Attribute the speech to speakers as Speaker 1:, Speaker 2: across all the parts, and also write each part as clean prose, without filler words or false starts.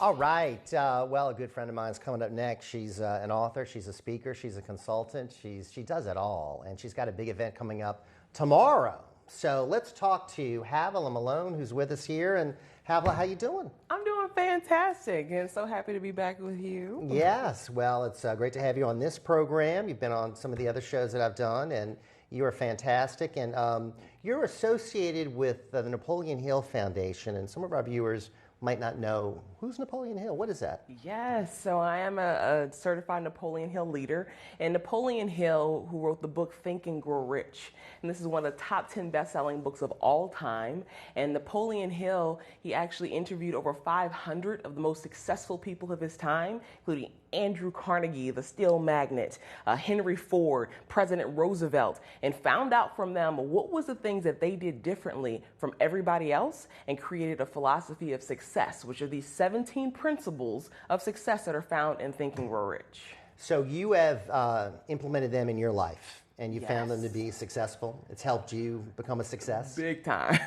Speaker 1: All right. Well, a good friend of mine is coming up next. She's an author. She's a speaker. She's a consultant. She does it all. And she's got a big event coming up tomorrow. So let's talk to Havilah Malone, who's with us here. And Havilah, how you doing?
Speaker 2: I'm doing fantastic and so happy to be back with you.
Speaker 1: Yes. Well, it's great to have you on this program. You've been on some of the other shows that I've done, and you are fantastic. And you're associated with the Napoleon Hill Foundation, and some of our viewers might not know. Who's Napoleon Hill? What is that?
Speaker 2: Yes, so I am a certified Napoleon Hill leader, and Napoleon Hill, who wrote the book Think and Grow Rich, and this is one of the top 10 best-selling books of all time. And Napoleon Hill, he actually interviewed over 500 of the most successful people of his time, including Andrew Carnegie, the steel magnate, Henry Ford, President Roosevelt, and found out from them what was the things that they did differently from everybody else, and created a philosophy of success, which are these 17 principles of success that are found in Think and Grow Rich.
Speaker 1: So you have implemented them in your life, and you
Speaker 2: Yes.
Speaker 1: found them to be successful. It's helped you become a success.
Speaker 2: Big time.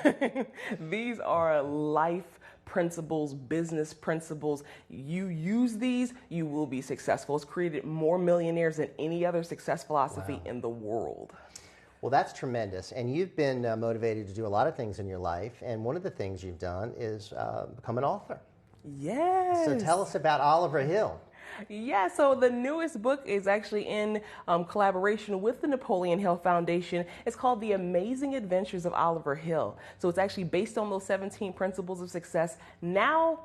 Speaker 2: These are life principles, business principles. You use these, you will be successful. It's created more millionaires than any other success philosophy in the world.
Speaker 1: Well, that's tremendous. And you've been motivated to do a lot of things in your life. And one of the things you've done is become an author.
Speaker 2: Yes.
Speaker 1: So tell us about Oliver Hill.
Speaker 2: Yeah, so the newest book is actually in collaboration with the Napoleon Hill Foundation. It's called The Amazing Adventures of Oliver Hill. So it's actually based on those 17 principles of success, now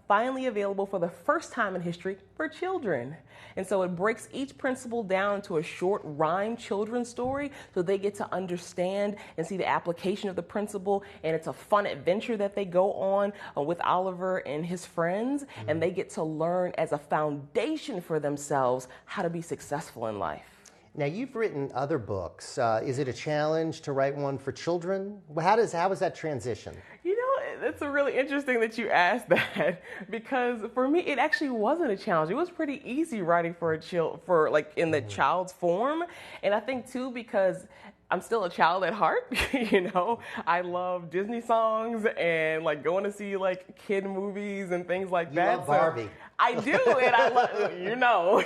Speaker 2: finally available for the first time in history for children. And so it breaks each principle down into a short rhyme children's story so they get to understand and see the application of the principle. And it's a fun adventure that they go on with Oliver and his friends. And they get to learn as a foundation for themselves how to be successful in life.
Speaker 1: Now, you've written other books. Is it a challenge to write one for children? How was that transition?
Speaker 2: You know, it's really interesting that you asked that, because for me, it actually wasn't a challenge. It was pretty easy writing for in the child's form. And I think too, because I'm still a child at heart, you know, I love Disney songs and like going to see like kid movies and things like that.
Speaker 1: You love Barbie.
Speaker 2: I do, and I love, you know,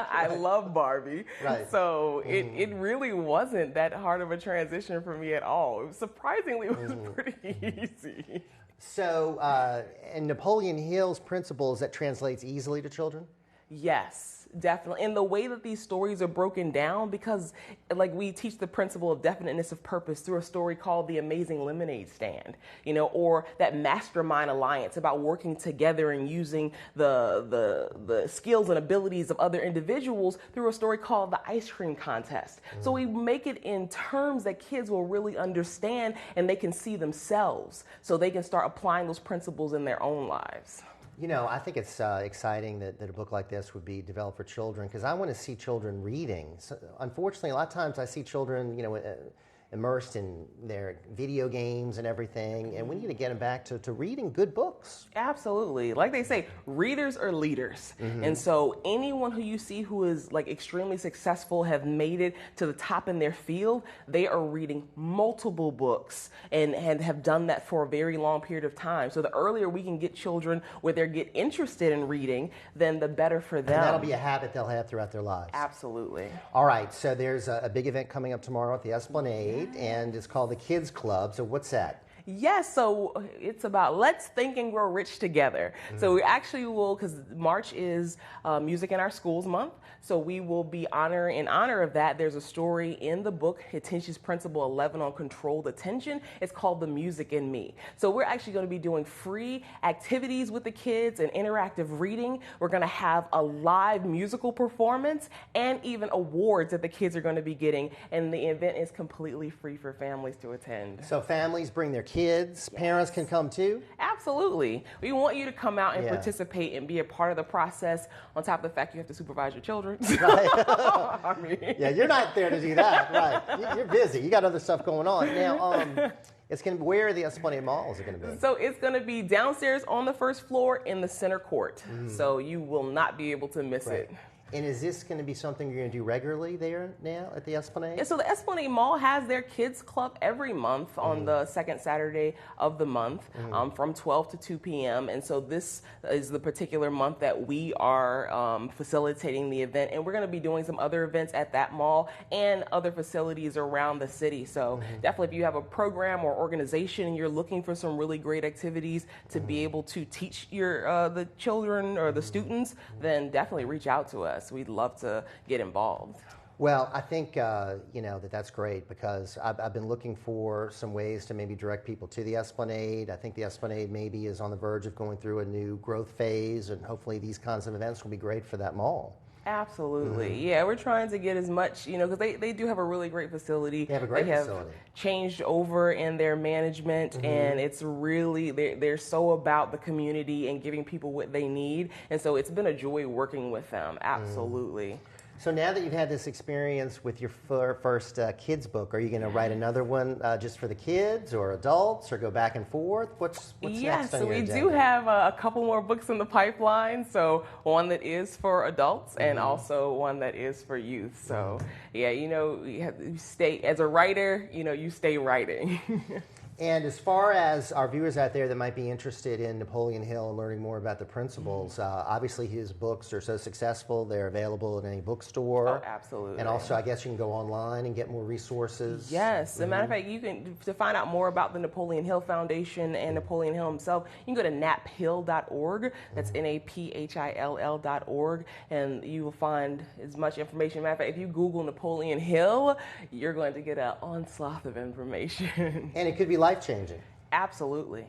Speaker 2: I love Barbie.
Speaker 1: Right.
Speaker 2: So it really wasn't that hard of a transition for me at all. It was surprisingly, it was pretty easy.
Speaker 1: So, and Napoleon Hill's principles, that translates easily to children?
Speaker 2: Yes, definitely. And the way that these stories are broken down, because like we teach the principle of definiteness of purpose through a story called The Amazing Lemonade Stand, you know, or that mastermind alliance about working together and using the skills and abilities of other individuals through a story called The Ice Cream Contest. So we make it in terms that kids will really understand and they can see themselves, so they can start applying those principles in their own lives.
Speaker 1: You know, I think it's exciting that a book like this would be developed for children, because I want to see children reading. So, unfortunately, a lot of times I see children, you know, immersed in their video games and everything, and we need to get them back to reading good books.
Speaker 2: Absolutely. Like they say, readers are leaders. And so anyone who you see who is like extremely successful, have made it to the top in their field, they are reading multiple books and have done that for a very long period of time. So the earlier we can get children where they get interested in reading, then the better for them.
Speaker 1: And that'll be a habit they'll have throughout their lives.
Speaker 2: Absolutely.
Speaker 1: All right, so there's a big event coming up tomorrow at the Esplanade, and it's called the Kids Club. So what's that?
Speaker 2: Yes, so it's about let's think and grow rich together. So we actually will, because March is Music in Our Schools Month, so we will be in honor of that. There's a story in the book. It teaches Principle 11 on controlled attention. It's called The Music in Me. So we're actually going to be doing free activities with the kids and interactive reading. We're going to have a live musical performance and even awards that the kids are going to be getting. And the event is completely free for families to attend.
Speaker 1: So families bring their kids, parents can come too?
Speaker 2: Absolutely. We want you to come out and participate and be a part of the process, on top of the fact you have to supervise your children.
Speaker 1: Right.
Speaker 2: I mean.
Speaker 1: Yeah, you're not there to do that, right? You're busy. You got other stuff going on. Now, it's going to be, where are the Esplanade Mall is it going to be?
Speaker 2: So it's going to be downstairs on the first floor in the center court. So you will not be able to miss it.
Speaker 1: And is this going to be something you're going to do regularly there now at the Esplanade?
Speaker 2: Yeah, so the Esplanade Mall has their kids club every month on the second Saturday of the month from 12 to 2 p.m. And so this is the particular month that we are facilitating the event. And we're going to be doing some other events at that mall and other facilities around the city. So definitely if you have a program or organization and you're looking for some really great activities to be able to teach your the children or the students, then definitely reach out to us. We'd love to get involved.
Speaker 1: Well, I think that's great because I've been looking for some ways to maybe direct people to the Esplanade. I think the Esplanade maybe is on the verge of going through a new growth phase, and hopefully these kinds of events will be great for that mall.
Speaker 2: Absolutely. Yeah, we're trying to get as much, because they do have a really great facility.
Speaker 1: They have a great facility.
Speaker 2: Changed over in their management, and it's really, they're so about the community and giving people what they need. And so it's been a joy working with them. Absolutely.
Speaker 1: So now that you've had this experience with your first kids book, are you going to write another one just for the kids or adults, or go back and forth? What's next on your agenda?
Speaker 2: So we do have a couple more books in the pipeline. So one that is for adults and also one that is for youth. So yeah, you stay as a writer. You stay writing.
Speaker 1: And as far as our viewers out there that might be interested in Napoleon Hill and learning more about the principles, obviously his books are so successful, they're available in any bookstore.
Speaker 2: Oh, absolutely.
Speaker 1: And also, I guess you can go online and get more resources.
Speaker 2: Yes. As a matter of fact, you can, to find out more about the Napoleon Hill Foundation and Napoleon Hill himself, you can go to naphill.org. That's NAPHILL.org. And you will find as much information. Matter of fact, if you Google Napoleon Hill, you're going to get an onslaught of information.
Speaker 1: And it could be life-changing.
Speaker 2: Absolutely.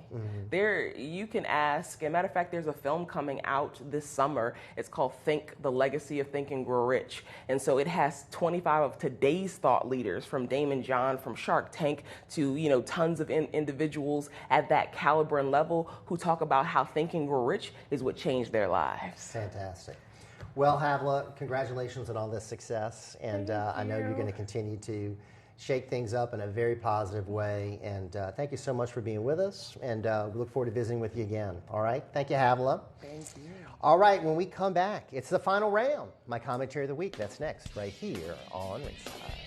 Speaker 2: There, you can ask, as a matter of fact, there's a film coming out this summer. It's called Think, The Legacy of Think and Grow Rich. And so it has 25 of today's thought leaders, from Damon John, from Shark Tank, to, tons of individuals at that caliber and level who talk about how Think and Grow Rich is what changed their lives.
Speaker 1: Fantastic. Well, Havilah, congratulations on all this success. And I know you're going to continue to shake things up in a very positive way. And thank you so much for being with us. And we look forward to visiting with you again. All right? Thank you, Havilah.
Speaker 2: Thank you.
Speaker 1: All right, when we come back, it's the final round. My commentary of the week. That's next, right here on Ringside.